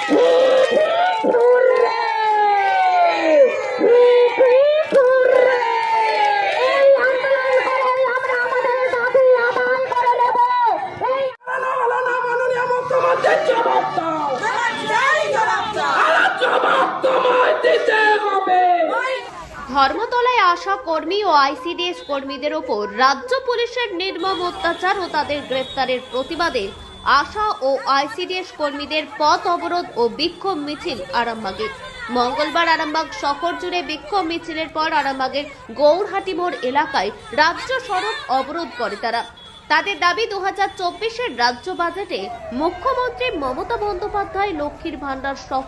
ধর্মতলায় আশা কর্মী ও আইসিডিএস কর্মীদের ওপর রাজ্য পুলিশের নির্মম অত্যাচার ও তাদের গ্রেফতারের প্রতিবাদে আশা ও আইসিডিএস কর্মীদের পথ অবরোধ ও বিক্ষোভ মিছিল আরামবাগে। মঙ্গলবার আরামবাগ শহর জুড়ে বিক্ষোভ মিছিলের পর আরামবাগের গৌরহাটি মোড় এলাকায় রাজ্য সড়ক অবরোধ করে তারা। তাদের দাবি 2024-এর রাজ্য বাজেটে মুখ্যমন্ত্রী মমতা বন্দ্যোপাধ্যায় লক্ষ্মীর ভান্ডার সহ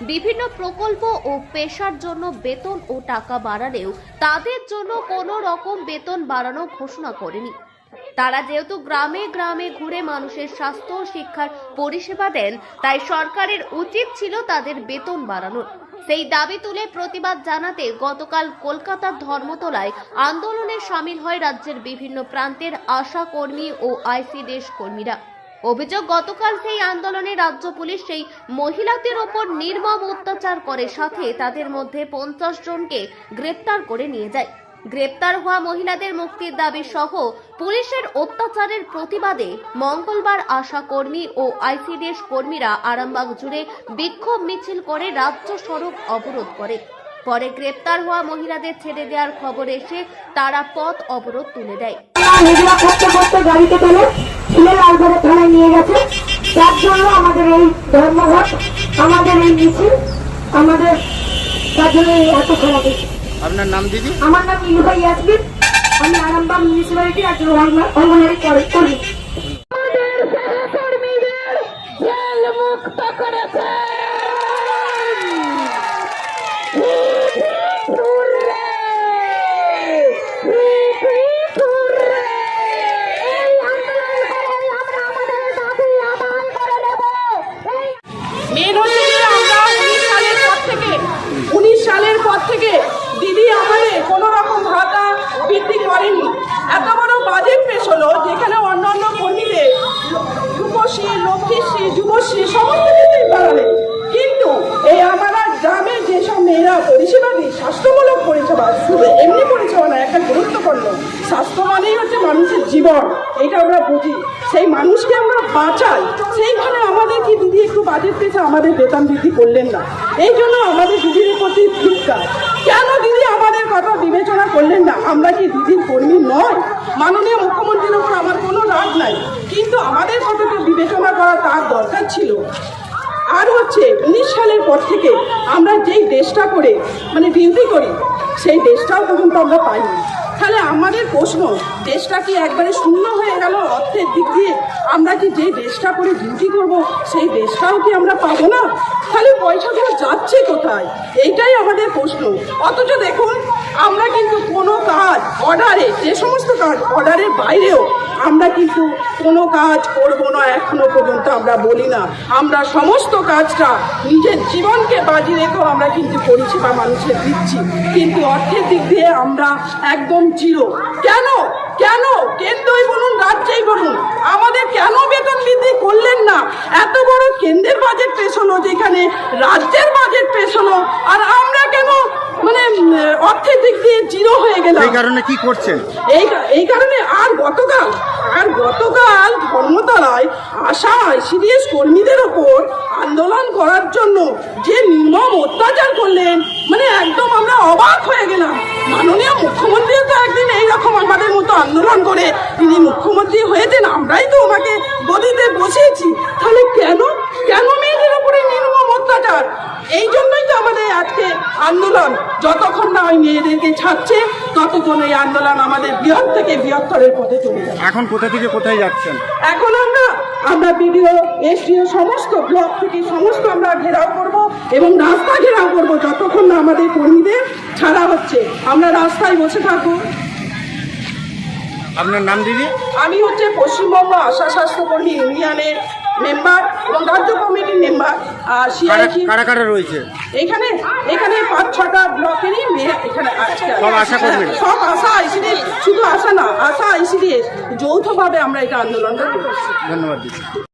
বিভিন্ন প্রকল্প ও পেশার জন্য বেতন ও টাকা বাড়ালেও তাদের জন্য কোনো রকম বেতন বাড়ানো ঘোষণা করেনি। তারা যেহেতু গ্রামে গ্রামে ঘুরে মানুষের স্বাস্থ্য ও শিক্ষার পরিষেবা দেন, তাই সরকারের উচিত ছিল তাদের বেতন বাড়ানোর। সেই দাবি তুলে প্রতিবাদ জানাতে গতকাল কলকাতার ধর্মতলায় আন্দোলনে সামিল হয় রাজ্যের বিভিন্ন প্রান্তের আশা কর্মী ও আইসিডিএস কর্মীরা। অভিযোগ, গতকাল সেই আন্দোলনে রাজ্য পুলিশ সেই মহিলাদের ওপর নির্মম অত্যাচার করে, সাথে তাদের মধ্যে 50 জনকে গ্রেপ্তার করে নিয়ে যায়। গ্রেপ্তার হওয়া মহিলাদের মুক্তির দাবি সহ পুলিশের অত্যাচারের প্রতিবাদে মঙ্গলবার আশা কর্মী ও আইসিডিএস কর্মীরা আরামবাগ জুড়ে বিক্ষোভ মিছিল করে রাজ্য সড়ক অবরোধ করে। পরে গ্রেপ্তার হওয়া মহিলাদের ছেড়ে দেওয়ার খবর এসে তারা পথ অবরোধ তুলে দেয়। গাড়িতে তুলে লালবাজার থানায় নিয়ে গেছে, যার জন্য আমাদের এই ধর্মঘট, আমাদের এই মিছিল, আমাদের তার জন্য এত খারাপ হয়েছে। আপনার নাম দিদি? আমার নাম ইনুভাই ইয়াসমিন, আমি আরামবাগ মিউনিসিপ্যালিটির একজন অঙ্গনওয়াড়ি কর্মী। আমাদের সহকর্মীদের জেল মুক্ত করেছে। মেন হচ্ছে আমরা 19 সালের পর থেকে দিদি আমাদের কোনো রকম ভাতা বৃদ্ধি করেনি। এত বড় বাজেট পেশ হলো যেখানে অন্যান্য কর্মীদের রূপশ্রী, লক্ষ্মীশ্রী, যুবশ্রী সমস্ত কিছুই বাড়ালে, কিন্তু এই আমরা গ্রামে যেসব মেয়েরা পরিষেবা দিই, স্বাস্থ্যমূলক পরিষেবা, শুধু এমনি পরিষেবা না, একটা গুরুত্বপূর্ণ স্বাস্থ্য মানেই হচ্ছে মানুষের জীবন, এটা আমরা বুঝি, সেই মানুষকে আমরা বাঁচাই। সেইখানে আমাদের কি দিদি একটু বাজেট পেয়েছে, আমাদের বেতন বৃদ্ধি করলেন না। এই জন্য আমাদের দিদির প্রতি ধিক্কার। কেন দিদি আমাদের কথা বিবেচনা করলেন না? আমরা কি দিদির কর্মী নয়? মাননীয় মুখ্যমন্ত্রীর উপর আমার কোনো রাগ নাই, কিন্তু আমাদের কথাটা বিবেচনা করা তার দরকার ছিল। আর হচ্ছে 19 সালের পর থেকে আমরা যেই দেশটা করে ডিউটি করি, সেই দেশটাও তখন তো আমরা পাইনি। তাহলে আমাদের প্রশ্ন, দেশটা কি একবারে শূন্য হয়ে গেল অর্থের দিক দিয়ে? আমরা কি যে দেশটা করে ডিউটি করব, সেই দেশটাও কি আমরা পাবো না? তাহলে পয়সাগুলো যাচ্ছে কোথায়? এইটাই আমাদের প্রশ্ন। অথচ দেখুন, আমরা কিন্তু কোনো কাজ অর্ডারে, যে সমস্ত কাজ অর্ডারের বাইরেও আমরা কিন্তু কোনো কাজ করবো না, এখনো পর্যন্ত আমরা বলি না। আমরা সমস্ত কাজটা নিজের জীবনকে বাজি রেখেও আমরা কিন্তু পরিষেবা মানুষের দিচ্ছি, কিন্তু অর্থের দিক দিয়ে আমরা একদম জিরো। কেন কেন কেন্দ্রই বলুন, রাজ্যেই বলুন, আমাদের কেন বেতন বৃদ্ধি করলেন না? এত বড় কেন্দ্রের বাজেট পেশ হলো, যেখানে রাজ্যের বাজেট পেশ হলো, আর আমরা কেন অর্থের দিক দিয়ে জিরো হয়ে গেলাম? এই কারণে কি করছেন? এই কারণে আর গতকাল ধর্মতলায় আশা আইসিডিএস কর্মীদের ওপর আন্দোলন করার জন্য যে নির্মম অত্যাচার করলেন, একদম আমরা অবাক হয়ে গেলাম। মাননীয় মুখ্যমন্ত্রী তো একদিন এইরকম আমাদের মতো আন্দোলন করে তিনি মুখ্যমন্ত্রী হয়েছেন, আমরাই তো ওনাকে গদিতে বসিয়েছি। তাহলে কেন মেয়েদের ওপরে নির্মম অত্যাচার? এই জন্যই তো আমাদের আজকে আন্দোলন। যতক্ষণ না ওই মেয়েদেরকে ছাড়ছে, ততক্ষণ এই আন্দোলন আমাদের বৃহৎ থেকে বৃহত্তরের পথে চলে যাবে। এখন কোথা থেকে কোথায় যাচ্ছেন? এখন আমরা বিডিও, এসডিও, সমস্ত ব্লক থেকে সমস্ত আমরা ঘেরাও করব এবং রাস্তা ঘেরাও করব, যতক্ষণ না আমাদের কর্মীদের ছাড়া হচ্ছে। আমরা রাস্তায় বসে থাকবো। আপনার নাম দিদি? আমি হচ্ছে পশ্চিমবঙ্গ আশা স্বাস্থ্যকর্মী ইউনিয়নের মেম্বার এবং রাজ্য কমিটির মেম্বার। আর কারা কারা রয়েছে এখানে? 5-6টা ব্লকেরই মেয়ে এখানে আজকে সব আশা করবেন? সব আশা আইসিডিএস, শুধু আশা না, আশা আইসিডিএস যৌথভাবে আমরা এটা আন্দোলনটা করছি। ধন্যবাদ দিদি।